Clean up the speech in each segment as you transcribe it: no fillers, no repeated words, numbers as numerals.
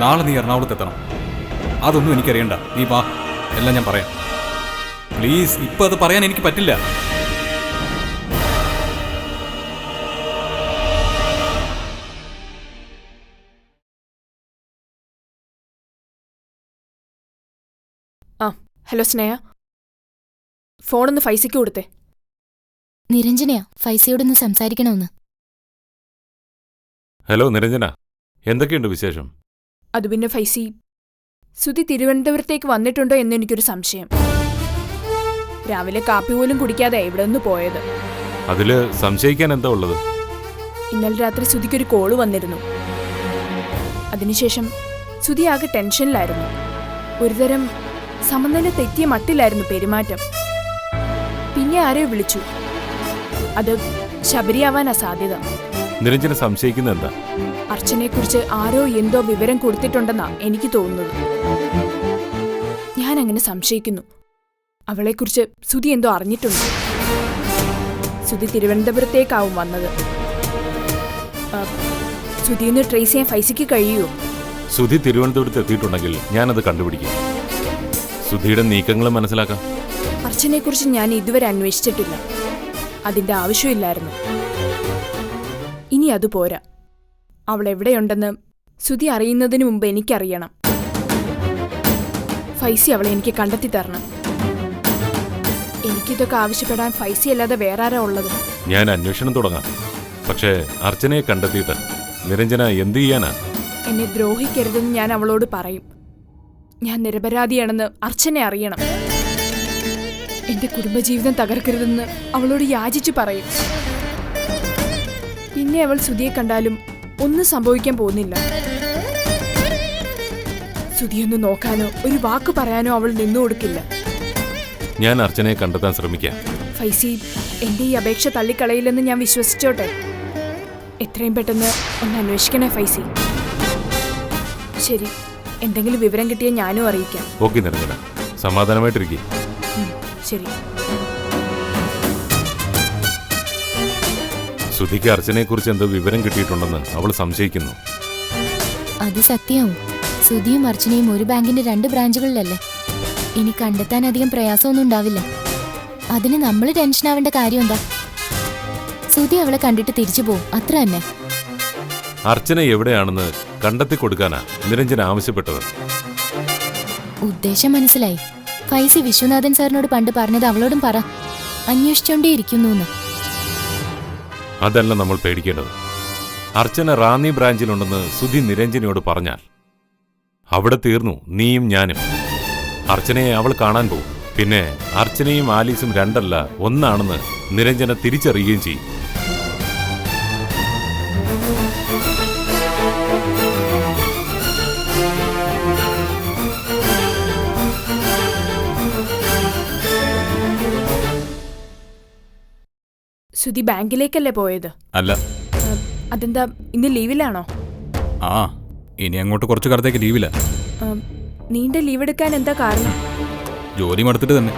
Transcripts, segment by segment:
നാളെ നീ എറണാകുളത്ത് എത്തണം. അതൊന്നും എനിക്കറിയണ്ട. നീ വാ, എല്ലാം ഞാൻ പറയാം. പ്ലീസ്, ഇപ്പം അത് പറയാൻ എനിക്ക് പറ്റില്ല. ഹലോ സ്നേഹ, ഫോണൊന്ന് ഫൈസയ്ക്ക് കൊടുത്തേ. നിരഞ്ജനയാ, ഫൈസയോടൊന്ന് സംസാരിക്കണമെന്ന്. ഹലോ നിരഞ്ജന, എന്തൊക്കെയുണ്ട് വിശേഷം? അത് പിന്നെ ഫൈസി, സുധി തിരുവനന്തപുരത്തേക്ക് വന്നിട്ടുണ്ടോ എന്നെനിക്കൊരു സംശയം. രാവിലെ കാപ്പി പോലും കുടിക്കാതെ ഇവിടെ നിന്ന് പോയത്. അതില് സംശയിക്കാൻ എന്താ ഉള്ളത്? ഇന്നലെ രാത്രി സുധിക്കൊരു കോള് വന്നിരുന്നു. അതിനുശേഷം സുധി ആകെ ടെൻഷനിലായിരുന്നു. ഒരുതരം സമനില തെറ്റിയ മട്ടിലായിരുന്നു പെരുമാറ്റം. പിന്നെ ആരെയോ വിളിച്ചു. അത് ശബരിയാവാനാ സാധ്യത. നിരഞ്ജന സംശയിക്കുന്ന എന്താ? അർച്ചനെക്കുറിച്ച് ആരോ എന്തോ വിവരം കൊടുത്തിട്ടുണ്ടെന്നാ എനിക്ക് തോന്നുന്നത്. ഞാൻ അങ്ങനെ സംശയിക്കുന്നു. അവളെക്കുറിച്ച് സുധി എന്തോ അറിഞ്ഞിട്ടുണ്ട്. സുധി തിരുവനന്തപുരത്തേക്കാവും വന്നത്. സുധിയൊന്ന് ട്രേസ് ചെയ്യാൻ ഫൈസയ്ക്ക് കഴിയുമോ? സുധി തിരുവനന്തപുരത്ത് എത്തിയിട്ടുണ്ടെങ്കിൽ ഞാനത് കണ്ടുപിടിക്കും. സുധിയുടെ നീക്കങ്ങളും മനസ്സിലാക്കാം. അർച്ചനെക്കുറിച്ച് ഞാൻ ഇതുവരെ അന്വേഷിച്ചിട്ടില്ല. അതിന്റെ ആവശ്യമില്ലായിരുന്നു. ഇനി അത് പോരാ. അവൾ എവിടെയുണ്ടെന്ന് സുധി അറിയുന്നതിന് മുമ്പ് എനിക്കറിയണം. ഫൈസി അവളെ എനിക്ക് കണ്ടെത്തി തരണം. എനിക്കിതൊക്കെ ആവശ്യപ്പെടാൻ ഫൈസി അല്ലാതെ വേറെ ആരാ ഉള്ളത്? ഞാൻ അന്വേഷണം തുടങ്ങാം. പക്ഷേ അർച്ചനയെ കണ്ടെത്തിയിട്ട് നിരഞ്ജന എന്ത് ചെയ്യാനാ? എന്നെ ദ്രോഹിക്കരുതെന്ന് ഞാൻ അവളോട് പറയും. ഞാൻ നിരപരാധിയാണെന്ന് അർച്ചന അറിയണം. എന്റെ കുടുംബജീവിതം തകർക്കരുതെന്ന് അവളോട് യാചിച്ചു പറയും. പിന്നെ അവൾ സുധിയെ കണ്ടാലും ഒന്നും സംഭവിക്കാൻ പോകുന്നില്ല. സുധിയൊന്ന് നോക്കാനോ ഒരു വാക്ക് പറയാനോ അവൾ നിന്നു കൊടുക്കില്ല. ഞാൻ അർച്ചനയെ കണ്ടെത്താൻ ശ്രമിക്കാം. ഫൈസി, എന്റെ ഈ അപേക്ഷ തള്ളിക്കളയില്ലെന്ന് ഞാൻ വിശ്വസിച്ചോട്ടെ. എത്രയും പെട്ടെന്ന് ഒന്ന് അന്വേഷിക്കണേ ഫൈസി. ശരി, എന്തെങ്കിലും വിവരം കിട്ടിയാൽ ഞാനും അറിയിക്കാം. ഓക്കെ നിരഞ്ജന, സമാധാനമായിട്ടിരിക്കും. ശരി. സുധിക്ക് അർച്ചനയെക്കുറിച്ച് എന്തോ വിവരം കിട്ടിയിട്ടുണ്ടെന്ന് അവൾ സംശയിക്കുന്നു. അത് സത്യമാവും. സുധിയും അർച്ചനയും ഒരു ബാങ്കിന്റെ 2 ബ്രാഞ്ചുകളിലല്ലേ. ഇനി കണ്ടെത്താൻ അധികം പ്രയാസമൊന്നും ഉണ്ടാവില്ല. അതിന് നമ്മൾ ടെൻഷൻ ആവേണ്ട കാര്യം എന്താ? സുധി അവളെ കണ്ടിട്ട് തിരിച്ചു പോവും, അത്ര തന്നെ. അർച്ചന എവിടെയാണെന്ന് കണ്ടെത്തി കൊടുക്കാനാ നിരഞ്ജന ആവശ്യപ്പെട്ടത്. ഉദ്ദേശം മനസ്സിലായി. ഫൈസി വിശ്വനാഥൻ സാറിനോട് പണ്ട് പറഞ്ഞത് അവളോടും പറ, അന്വേഷിച്ചോണ്ടേ ഇരിക്കുന്നു. അതല്ല നമ്മൾ പേടിക്കേണ്ടത്. അർച്ചന റാന്നി ബ്രാഞ്ചിലുണ്ടെന്ന് സുധി നിരഞ്ജനയോട് പറഞ്ഞാൽ അവിടെ തീർന്നു നീയും ഞാനും. അർച്ചനയെ അവൾ കാണാൻ പോകും. പിന്നെ അർച്ചനയും ആലീസും 2 അല്ല 1 ആണെന്ന് നിരഞ്ജന തിരിച്ചറിയുകയും ചെയ്യും. സുധി ബാങ്കിലേക്കല്ലേ പോയത്? അല്ല. അതെന്താ, ഇന്ന് ലീവിലാണോ? ആ, ഇനി അങ്ങോട്ട് കുറച്ചു കാലത്തേക്ക് ലീവില്ല. നീണ്ട ലീവ് എടുക്കാൻ എന്താ കാരണം? ജോലി മടുത്തിട്ട് തന്നെ.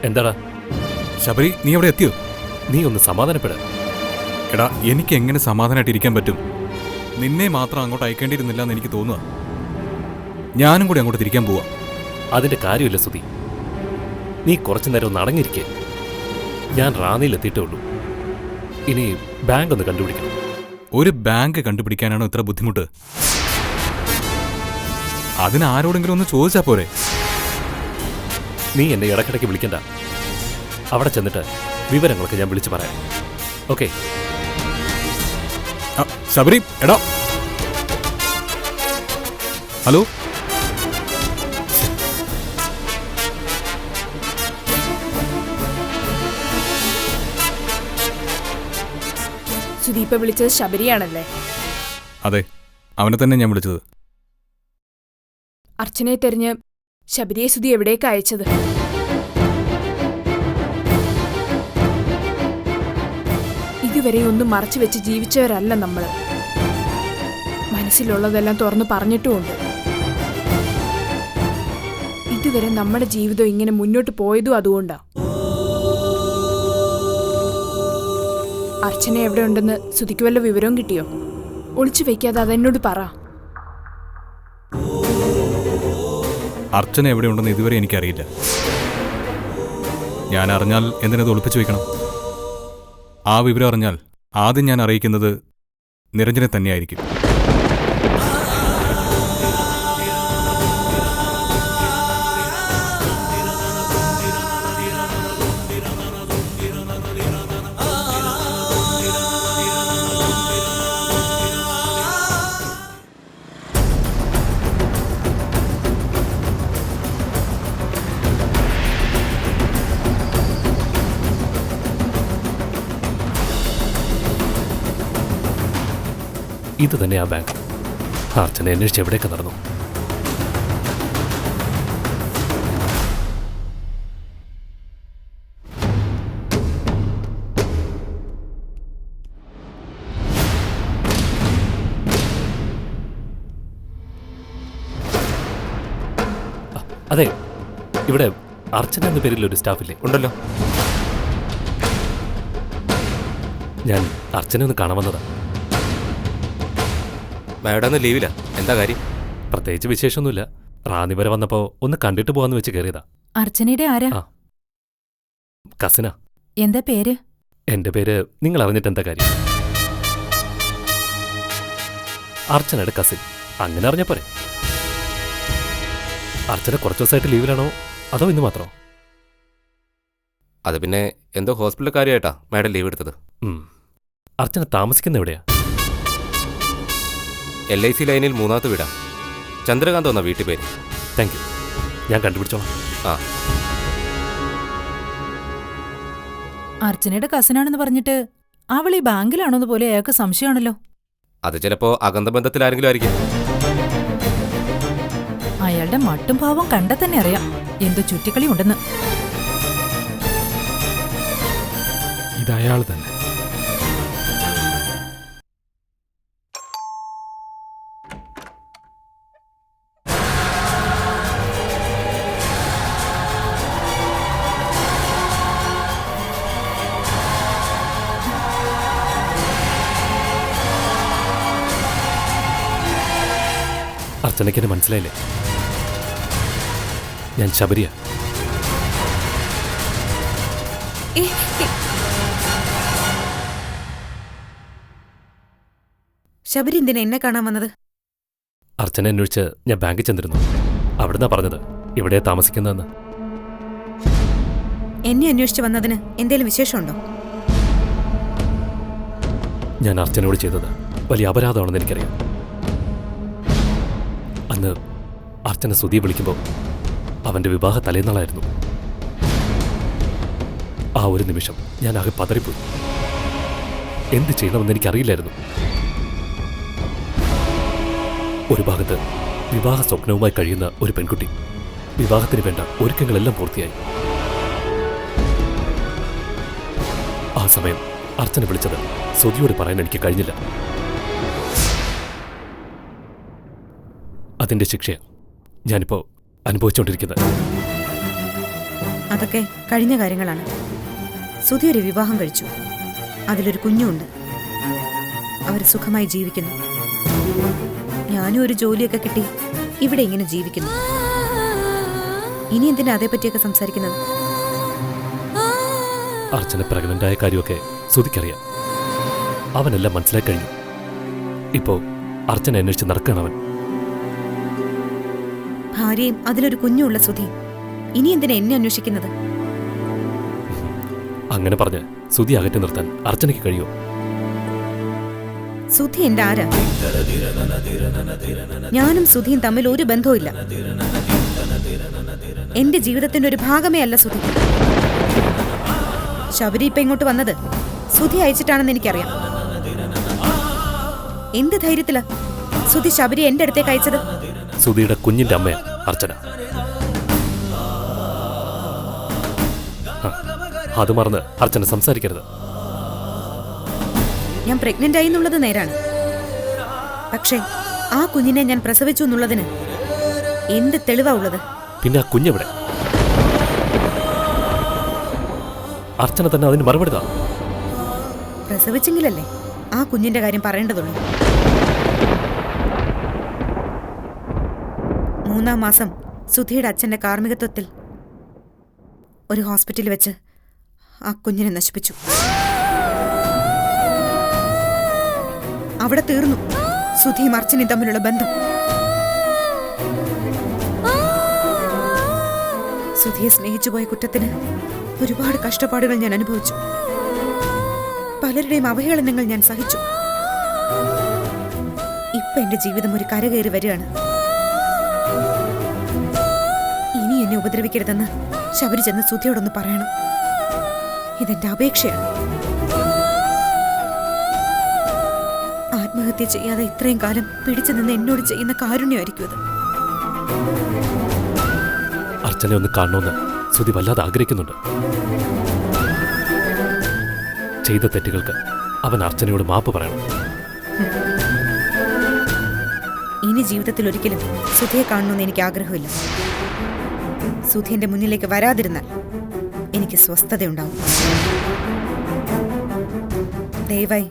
എന്താടാ ശബരി, നീ അവിടെ എത്തിയോ? നീ ഒന്ന് സമാധാനപ്പെട. എടാ, എനിക്ക് എങ്ങനെ സമാധാനമായിട്ട് ഇരിക്കാൻ പറ്റും? നിന്നെ മാത്രം അങ്ങോട്ട് അയക്കേണ്ടിയിരുന്നില്ല എന്ന് എനിക്ക് തോന്നുക. ഞാനും കൂടി അങ്ങോട്ട് തിരിക്കാൻ പോവാ. അതിന്റെ കാര്യമില്ല സുധി, നീ കുറച്ചു നേരം ഒന്ന് അടങ്ങിയിരിക്കേ. ഞാൻ റാന്നിയിലെത്തിയിട്ടേ ഉള്ളൂ. ഇനി ബാങ്ക് ഒന്ന് കണ്ടുപിടിക്കണം. ഒരു ബാങ്ക് കണ്ടുപിടിക്കാനാണോ ഇത്ര ബുദ്ധിമുട്ട്? അതിന് ആരോടെങ്കിലും ഒന്ന് ചോദിച്ചാ പോരെ? നീ എന്നെ ഇടയ്ക്കിടയ്ക്ക് വിളിക്കണ്ട. അവിടെ ചെന്നിട്ട് വിവരങ്ങളൊക്കെ ഞാൻ വിളിച്ചു പറയാം. ഓക്കെ? ശബരി, എടാ, ഹലോ. സുദീപ വിളിച്ചത് ശബരിയാണല്ലേ? അതെ, അവനെ തന്നെ ഞാൻ വിളിച്ചത്. അർച്ചനയെ തെരഞ്ഞ് ശബരിയെ സുധി എവിടേക്ക് അയച്ചത്? ഇതുവരെ ഒന്നും മറച്ചു വെച്ച് ജീവിച്ചവരല്ല നമ്മൾ. മനസ്സിലുള്ളതെല്ലാം തുറന്നു പറഞ്ഞിട്ടുമുണ്ട്. ഇതുവരെ നമ്മുടെ ജീവിതം ഇങ്ങനെ മുന്നോട്ട് പോയതും അതുകൊണ്ടാ. അർച്ചന എവിടെ ഉണ്ടെന്ന് സുധിക്ക് വല്ല വിവരവും കിട്ടിയോ? ഒളിച്ചു വെക്കാതെ അതെന്നോട് പറ. അർച്ചന എവിടെയുണ്ടെന്ന് ഇതുവരെ എനിക്കറിയില്ല. ഞാൻ അറിഞ്ഞാൽ എന്തിനത് ഒളിപ്പിച്ചു വെക്കണം? ആ വിവരം അറിഞ്ഞാൽ ആദ്യം ഞാൻ അറിയിക്കുന്നത് നിരഞ്ജനെ തന്നെയായിരിക്കും. ഇത് തന്നെ ആ ബാങ്ക്. അർച്ചന അന്വേഷിച്ച് എവിടെയൊക്കെ നടന്നു. അതെ, ഇവിടെ അർച്ചന എന്ന പേരിൽ ഒരു സ്റ്റാഫില്ലേ? ഉണ്ടല്ലോ. ഞാൻ അർച്ചന ഒന്ന് കാണാൻ വന്നതാ. മാഡം ഒന്ന് ലീവില്ല. എന്താ കാര്യം? പ്രത്യേകിച്ച് വിശേഷമൊന്നുമില്ല. റാന്നി വരെ വന്നപ്പോ ഒന്ന് കണ്ടിട്ട് പോവാന്ന് വെച്ച് കയറിയതാ. അർച്ചനയുടെ ആരാ? ആ, കസിനാ. എന്താ പേര്? എന്റെ പേര് നിങ്ങൾ അറിഞ്ഞിട്ട് എന്താ കാര്യം? അർച്ചനയുടെ കസിൻ. അങ്ങനെ അറിഞ്ഞ പോരെ. അർച്ചന കുറച്ച് ദിവസമായിട്ട് ലീവിലാണോ അതോ ഇന്ന് മാത്രമോ? അത് പിന്നെ എന്തോ ഹോസ്പിറ്റൽ കാര്യമായിട്ടാ മാഡം ലീവ് എടുത്തത്. അർച്ചന താമസിക്കുന്ന എവിടെയാ? LIC ലൈനിൽ 3ാമത്തെ വീടാ. ചന്ദ്രകാന്ത് വന്ന വീട്ടു പേര്. താങ്ക് യു, ഞാൻ കണ്ടുപിടിച്ചോളാം. ആ, അർച്ചനയുടെ കസിനാണെന്ന് പറഞ്ഞിട്ട് അവൾ ഈ ബാങ്കിലാണോന്ന് പോലെ അയാൾക്ക് സംശയമാണല്ലോ. അത് ചിലപ്പോ അകന്തബന്ധത്തിൽ ആരെങ്കിലും ആയിരിക്കും. അയാളുടെ മട്ടും ഭാവം കണ്ടാൽ തന്നെ അറിയാം എന്തോ ചുറ്റിക്കളി ഉണ്ടെന്ന്. ഇതയാൾ തന്നെ. അർച്ചനയ്ക്ക് എന്നെ മനസ്സിലായില്ലേ? ഞാൻ ശബരിയ. ശബരി എന്തിനാ എന്നെ കാണാൻ വന്നത്? അർച്ചന അന്വേഷിച്ച് ഞാൻ ബാങ്കിൽ ചെന്നിരുന്നു. അവിടുന്നാ പറഞ്ഞത് ഇവിടെ താമസിക്കുന്നതെന്ന്. എന്നെ അന്വേഷിച്ച് വന്നതിന് എന്തേലും വിശേഷമുണ്ടോ? ഞാൻ അർച്ചനയോട് ചെയ്തത് വലിയ അപരാധമാണെന്ന് എനിക്കറിയാം. അന്ന് അർച്ചന സുധിയെ വിളിക്കുമ്പോൾ അവന്റെ വിവാഹ തലേന്നാളായിരുന്നു. ആ ഒരു നിമിഷം ഞാൻ ആകെ പതറിപ്പോയി. എന്ത് ചെയ്യണമെന്ന് എനിക്കറിയില്ലായിരുന്നു. ഒരു ഭാഗത്ത് വിവാഹ സ്വപ്നവുമായി കഴിയുന്ന ഒരു പെൺകുട്ടി. വിവാഹത്തിന് വേണ്ട ഒരുക്കങ്ങളെല്ലാം പൂർത്തിയായി. ആ സമയം അർച്ചന വിളിച്ചത് സുധിയോട് പറയാൻ എനിക്ക് കഴിഞ്ഞില്ല. അതിന്റെ ശിക്ഷ ഞാനിപ്പോ അനുഭവിച്ചുകൊണ്ടിരിക്കുന്നത്. അതൊക്കെ കഴിഞ്ഞ കാര്യങ്ങളാണ്. സുധി ഒരു വിവാഹം കഴിച്ചു. അതിലൊരു കുഞ്ഞുണ്ട്. അവർ സുഖമായി ജീവിക്കുന്നു. ഞാനും ഒരു ജോലിയൊക്കെ കിട്ടി ഇവിടെ ഇങ്ങനെ ജീവിക്കുന്നു. ഇനി എന്തിനാ അതേപ്പറ്റിയൊക്കെ സംസാരിക്കുന്നത്? അർച്ചന പ്രഗ്നന്റായ കാര്യമൊക്കെ സുധിക്കറിയാം. അവനെല്ലാം മനസ്സിലാക്കി കഴിഞ്ഞു. ഇപ്പോ അർച്ചന അന്വേഷിച്ച് നടക്കുകയാണ് അവൻ. ഭാര്യയും അതിലൊരു കുഞ്ഞുള്ള സുധി ഇനി എന്തിനാ എന്നെ അന്വേഷിക്കുന്നത്? അങ്ങനെ പറഞ്ഞ് സുധി അകറ്റി നിർത്താൻ അർച്ചനയ്ക്ക് കഴിയുമോ? സുധി എന്റെ ആരാ? ഞാനും സുധിയും തമ്മിൽ ഒരു ബന്ധവുമില്ല. എന്റെ ജീവിതത്തിന്റെ ഒരു ഭാഗമേ അല്ല സുധി. ശബരി ഇപ്പൊ ഇങ്ങോട്ട് വന്നത് സുധി അയച്ചിട്ടാണെന്ന് എനിക്കറിയാം. എന്ത് ധൈര്യത്തിലാ സുധി ശബരി എന്റെ അടുത്തേക്ക് അയച്ചത്? സുധിയുടെ കുഞ്ഞിന്റെ അമ്മയാ അർച്ചന. അത് മറന്ന് അർച്ചന സംസാരിക്കരുത്. ഞാൻ പ്രഗ്നന്റ് ആയി എന്നുള്ളത് നേരാണ്. പക്ഷേ ആ കുഞ്ഞിനെ ഞാൻ പ്രസവിച്ചു എന്നുള്ളതിന് എന്ത് തെളിവാ ഉള്ളത്? പിന്നെ ആ കുഞ്ഞെവിടെ? അർച്ചന തന്നെ അതിന് മറുപടി താ. പ്രസവിച്ചെങ്കിലല്ലേ ആ കുഞ്ഞിന്റെ കാര്യം പറയേണ്ടതുള്ളൂ. 3-ാം മാസം സുധിയുടെ അച്ഛന്റെ കാർമ്മികത്വത്തിൽ ഒരു ഹോസ്പിറ്റലിൽ വെച്ച് ആ കുഞ്ഞിനെ നശിപ്പിച്ചു. അവിടെ തീർന്നു സുധിയും അർച്ചനയും തമ്മിലുള്ള ബന്ധം. സുധിയെ സ്നേഹിച്ചു പോയ കുറ്റത്തിന് ഒരുപാട് കഷ്ടപ്പാടുകൾ ഞാൻ അനുഭവിച്ചു. പലരുടെയും അവഹേളനങ്ങൾ ഞാൻ സഹിച്ചു. ഇപ്പൊ എന്റെ ജീവിതം ഒരു കരകയറി വരികയാണ്. ഇനി എന്നെ ഉപദ്രവിക്കരുതെന്ന് ശബരി ചെന്ന് സുധിയോടൊന്ന് പറയണം. ഇതെന്റെ അപേക്ഷയാണ്. ആത്മഹത്യ ചെയ്യാതെ ഇത്രയും കാലം പിടിച്ചു നിന്ന് എന്നോട് ചെയ്യുന്ന കാരുണ്യമായിരിക്കും അത്. അർച്ചനെ ഒന്ന് കാണണമെന്ന് സുധി വല്ലാതെ ആഗ്രഹിക്കുന്നുണ്ട്. ചെയ്ത തെറ്റുകൾക്ക് അവൻ അർച്ചനയോട് മാപ്പ് പറയണം. ഇനി ജീവിതത്തിൽ ഒരിക്കലും സുധിയെ കാണണമെന്ന് എനിക്ക് ആഗ്രഹമില്ല. സുധി എന്റെ മുന്നിലേക്ക് വരാതിരുന്നാൽ എനിക്ക് സ്വസ്ഥതയുണ്ടാവും. ദയവായി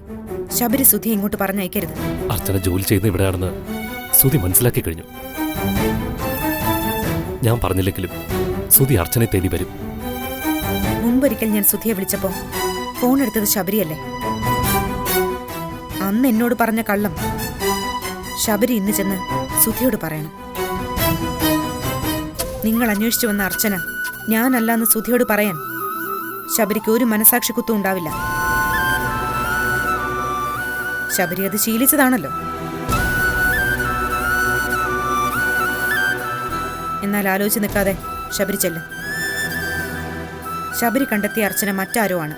ശബരി സുധി ഇങ്ങോട്ട് പറഞ്ഞയക്കരുത്. അർച്ചന ജോലി ചെയ്യുന്ന ഇവിടെയാണെന്ന് സുധി മനസ്സിലാക്കി കഴിഞ്ഞു. ഞാൻ പറഞ്ഞില്ലെങ്കിലും സുധി അർച്ചനെ തേടി വരും. മുമ്പൊരിക്കൽ ഞാൻ സുധിയെ വിളിച്ചപ്പോ ഫോൺ എടുത്തത് ശബരിയല്ലേ? അന്ന് എന്നോട് പറഞ്ഞ കള്ളം ശബരി ഇന്ന് ചെന്ന് സുധിയോട് പറയണം. നിങ്ങൾ അന്വേഷിച്ചു വന്ന അർച്ചന ഞാനല്ലാന്ന് സുധിയോട് പറയാൻ ശബരിക്ക് ഒരു മനസാക്ഷി കുത്തും ഉണ്ടാവില്ല. ശബരി അത് ശീലിച്ചതാണല്ലോ. എന്നാൽ ആലോചിച്ച് നിൽക്കാതെ ശബരി ചെല്ല്. ശബരി കണ്ടെത്തിയ അർച്ചന മറ്റാരോ ആണ്.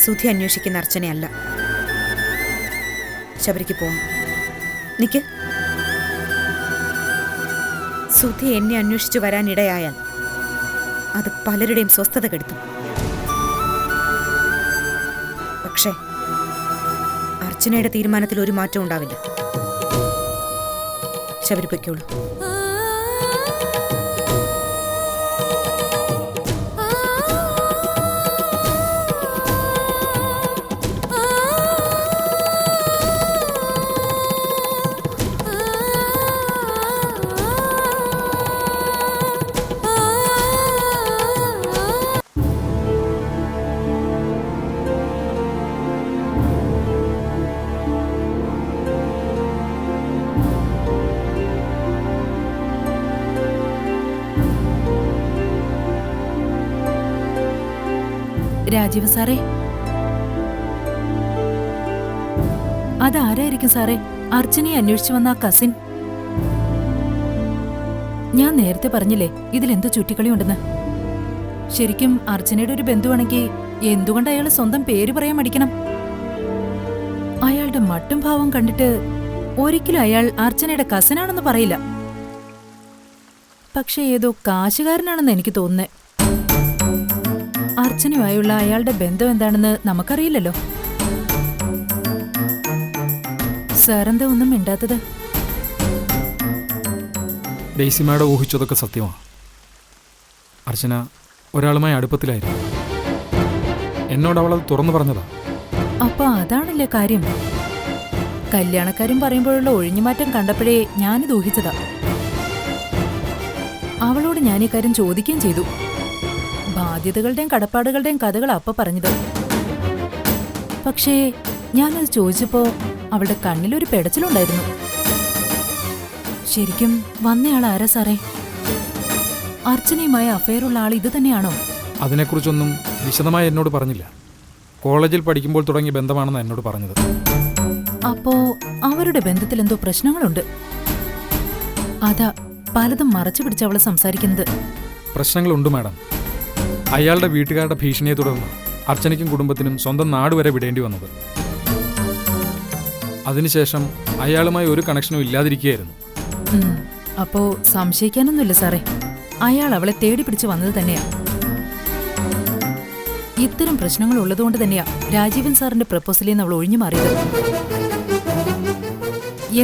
സുധി അന്വേഷിക്കുന്ന അർച്ചനയല്ല. ശബരിക്ക് പോവാം. നിക്ക്. സുധി എന്നെ അന്വേഷിച്ചു വരാനിടയായാൽ അത് പലരുടെയും സ്വസ്ഥത കെടുത്തും. പക്ഷേ അർച്ചനയുടെ തീരുമാനത്തിൽ ഒരു മാറ്റം ഉണ്ടാവില്ല. ശബരി പൊയ്ക്കോളൂ. രാജീവ് സാറേ, അതാരായിരിക്കും സാറേ? അർച്ചനയെ അന്വേഷിച്ചു വന്ന ആ കസിൻ. ഞാൻ നേരത്തെ പറഞ്ഞില്ലേ ഇതിലെന്തോ ചുറ്റിക്കളിയുണ്ടെന്ന്. ശരിക്കും അർച്ചനയുടെ ഒരു ബന്ധുവാണെങ്കിൽ എന്തുകൊണ്ട് അയാൾ സ്വന്തം പേര് പറയാൻ മടിക്കണം? അയാളുടെ മട്ടും ഭാവം കണ്ടിട്ട് ഒരിക്കലും അയാൾ അർച്ചനയുടെ കസിനാണെന്ന് പറയില്ല. പക്ഷെ ഏതോ കാശുകാരനാണെന്ന് എനിക്ക് തോന്നുന്നേ. അർച്ചനയുമായുള്ള അയാളുടെ ബന്ധം എന്താണെന്ന് നമുക്കറിയില്ലല്ലോ. സാറെന്താ ഒന്നും മിണ്ടാത്തത്? ഡെയ്സിമായുടെ ഊഹിച്ചതൊക്കെ സത്യമാണ്. അർച്ചന ഒരാളുമായി അടുപ്പത്തിലായിരുന്നു. എന്നോട് അവളത് തുറന്നു പറഞ്ഞതാ. അപ്പൊ അതാണല്ലേ കാര്യം. കല്യാണക്കാരും പറയുമ്പോഴുള്ള ഒഴിഞ്ഞുമാറ്റം കണ്ടപ്പോഴേ ഞാനിത് ഊഹിച്ചതാ. അവളോട് ഞാൻ ഈ കാര്യം ചോദിക്കുകയും ചെയ്തു. ബാധ്യതകളുടെയും കടപ്പാടുകളുടെയും കഥകൾ അപ്പ പറഞ്ഞത്. പക്ഷേ ഞാനത് ചോദിച്ചപ്പോ അവളുടെ കണ്ണിലൊരു പെടച്ചിലുണ്ടായിരുന്നു. ശരിക്കും വന്നയാൾ ആരാ സാറേ? അർച്ചനയുമായ അഫെയറുള്ള ആൾ ഇത് തന്നെയാണോ? അതിനെക്കുറിച്ചൊന്നും വിശദമായി എന്നോട് പറഞ്ഞില്ല. കോളേജിൽ പഠിക്കുമ്പോൾ തുടങ്ങിയ ബന്ധമാണെന്ന് എന്നോട് പറഞ്ഞത്. അപ്പോ അവരുടെ ബന്ധത്തിൽ എന്തോ പ്രശ്നങ്ങളുണ്ട്. അതാ പലതും മറച്ചു പിടിച്ച് അവള് സംസാരിക്കുന്നത്. പ്രശ്നങ്ങളുണ്ട് മാഡം. അയാളുടെ വീട്ടുകാരുടെ ഭീഷണിയെ തുടർന്ന് അർച്ചനയ്ക്കും കുടുംബത്തിനും സ്വന്തം നാട് വരെ വിടേണ്ടി വന്നത്. അതിനുശേഷം അയാളുമായി ഒരു കണക്ഷനും ഇല്ലാതിരിക്കുകയായിരുന്നു. അപ്പോ സംശയിക്കാനൊന്നുമില്ല സാറേ. അയാൾ അവളെ തേടി പിടിച്ച് വന്നത് തന്നെയാ. ഇത്തരം പ്രശ്നങ്ങൾ ഉള്ളതുകൊണ്ട് തന്നെയാ രാജീവൻ സാറിന്റെ പ്രപ്പോസലിൽ നിന്ന് അവൾ ഒഴിഞ്ഞു മാറിയത്.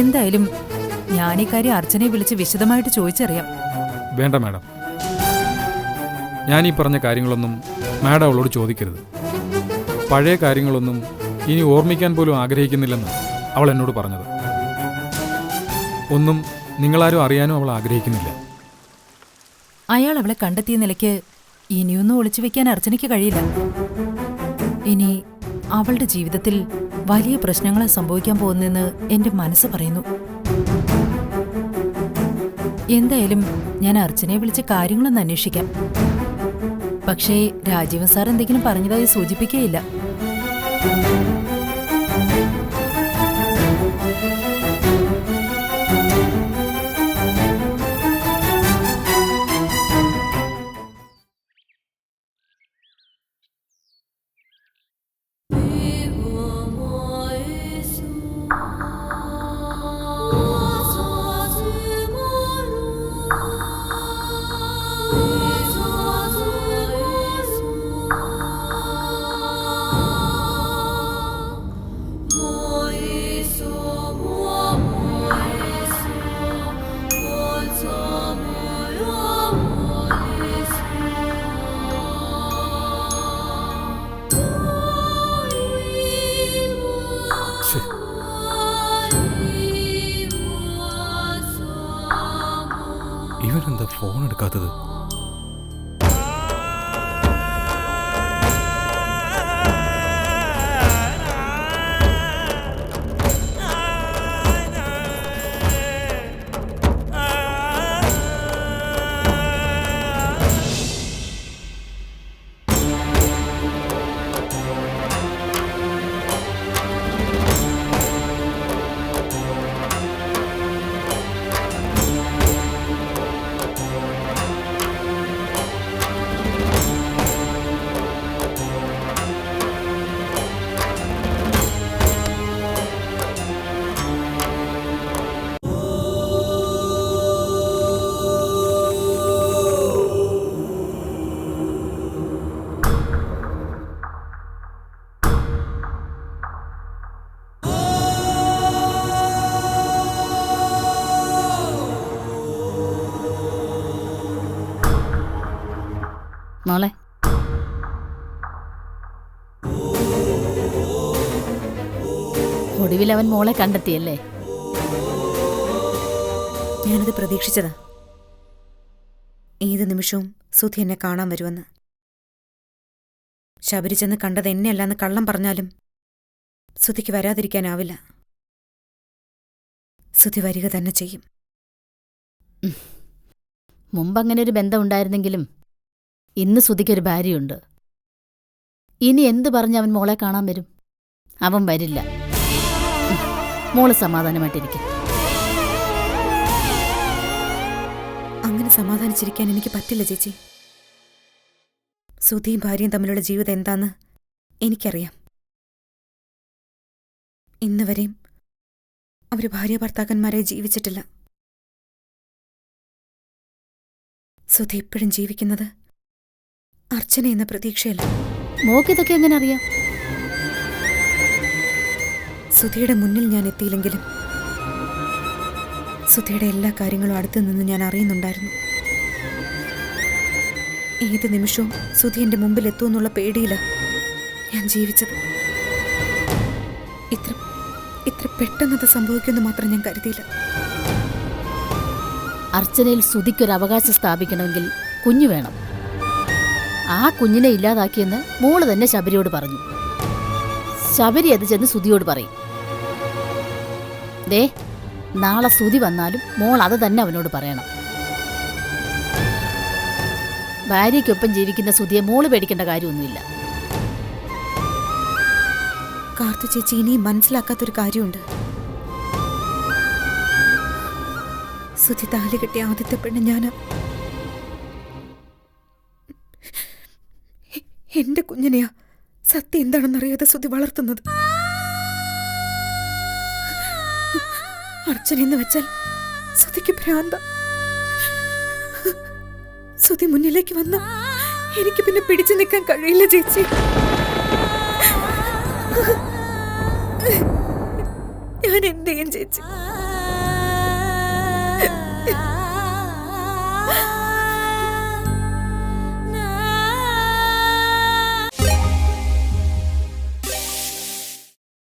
എന്തായാലും ഞാൻ ഈ കാര്യം അർച്ചനയെ വിളിച്ച് വിശദമായിട്ട് ചോദിച്ചറിയാം. വേണ്ട മാഡം, ഞാൻ ഈ പറഞ്ഞ കാര്യങ്ങളൊന്നും മാഡം അവളോട് ചോദിക്കരുത്. പഴയ കാര്യങ്ങളൊന്നും ഇനി ഓർമ്മിക്കാൻ പോലും ആഗ്രഹിക്കുന്നില്ലെന്ന് അവൾ എന്നോട് പറഞ്ഞത്. ഒന്നും നിങ്ങളാരും അറിയാനും അവൾ ആഗ്രഹിക്കുന്നില്ല. അയാൾ അവളെ കണ്ടെത്തിയ നിലയ്ക്ക് ഇനിയൊന്നും ഒളിച്ചു വെക്കാൻ അർച്ചനയ്ക്ക് കഴിയില്ല. ഇനി അവളുടെ ജീവിതത്തിൽ വലിയ പ്രശ്നങ്ങളാ സംഭവിക്കാൻ പോകുന്നെന്ന് എന്റെ മനസ്സ് പറയുന്നു. എന്തായാലും ഞാൻ അർച്ചനയെ വിളിച്ച് കാര്യങ്ങളൊന്ന് അന്വേഷിക്കാം. പക്ഷേ രാജീവൻ സാർ എന്തെങ്കിലും പറഞ്ഞതായി സൂചിപ്പിക്കുകയില്ല. ഇവരെന്താ ഫോൺ എടുക്കാത്തത്? മോളെ, ഒടുവിൽ അവൻ മോളെ കണ്ടെത്തിയല്ലേ? ഞാനത് പ്രതീക്ഷിച്ചതാ. ഏത് നിമിഷവും സുധി എന്നെ കാണാൻ വരുമെന്ന്. ശബരി ചെന്ന് കണ്ടത് എന്നെയല്ലാന്ന് കള്ളം പറഞ്ഞാലും സുധിക്ക് വരാതിരിക്കാനാവില്ല. സുധി വരിക തന്നെ ചെയ്യും. മുമ്പങ്ങനെ ഒരു ബന്ധം ഉണ്ടായിരുന്നെങ്കിലും ഇന്ന് സുധിക്കൊരു ഭാര്യയുണ്ട്. ഇനി എന്ത് പറഞ്ഞ് അവൻ മോളെ കാണാൻ വരും? അവൻ വരില്ല. മോള് സമാധാനമായിട്ടിരിക്കും. അങ്ങനെ സമാധാനിച്ചിരിക്കാൻ എനിക്ക് പറ്റില്ല ചേച്ചി. സുധിയും ഭാര്യയും തമ്മിലുള്ള ജീവിതം എന്താന്ന് എനിക്കറിയാം. ഇന്ന് വരെയും അവര് ഭാര്യ ഭർത്താക്കന്മാരെ ജീവിച്ചിട്ടില്ല. സുധി ഇപ്പോഴും ജീവിക്കുന്നത് അർച്ചന എന്ന പ്രതീക്ഷയല്ല. മോക്കിതൊക്കെ എങ്ങനെ അറിയാം? സുധിയുടെ മുന്നിൽ ഞാൻ എത്തിയില്ലെങ്കിലും സുധിയുടെ എല്ലാ കാര്യങ്ങളും അടുത്തു നിന്ന് ഞാൻ അറിയുന്നുണ്ടായിരുന്നു. ഏത് നിമിഷവും സുധി എന്റെ മുമ്പിൽ എത്തുമെന്നുള്ള പേടിയില്ല ഞാൻ ജീവിച്ചത്. ഇത്ര പെട്ടെന്നത് സംഭവിക്കുമെന്ന് മാത്രം ഞാൻ കരുതിയില്ല. അർച്ചനയിൽ സുധിക്കൊരു അവകാശം സ്ഥാപിക്കണമെങ്കിൽ കുഞ്ഞു വേണം. ആ കുഞ്ഞിനെ ഇല്ലാതാക്കിയെന്ന് മോള് തന്നെ ശബരിയോട് പറഞ്ഞു. ശബരി അത് ചെന്ന് സുധിയോട് പറയും. ദേ, നാളെ സുധി വന്നാലും മോൾ അത് തന്നെ അവനോട് പറയണം. ഭാര്യയ്ക്കൊപ്പം ജീവിക്കുന്ന സുധിയെ മോള് പേടിക്കേണ്ട കാര്യമൊന്നുമില്ല. കാർത്തു ചേച്ചി ഇനിയും മനസ്സിലാക്കാത്തൊരു കാര്യമുണ്ട്. സുധി താലി കെട്ടിയ ആദ്യത്തെ പെണ്ണ് ഞാനാ. എന്റെ കുഞ്ഞിനെയാ സത്യം എന്താണെന്നറിയാതെ സുധി വളർത്തുന്നത്. അർച്ചന എന്ന് വെച്ചാൽ സുധിക്ക് ഭ്രാന്ത. സുധി മുന്നിലേക്ക് വന്ന എനിക്ക് പിന്നെ പിടിച്ചു നിൽക്കാൻ കഴിയില്ല ചേച്ചി. ഞാൻ എന്ത് ചെയ്യും ചേച്ചി?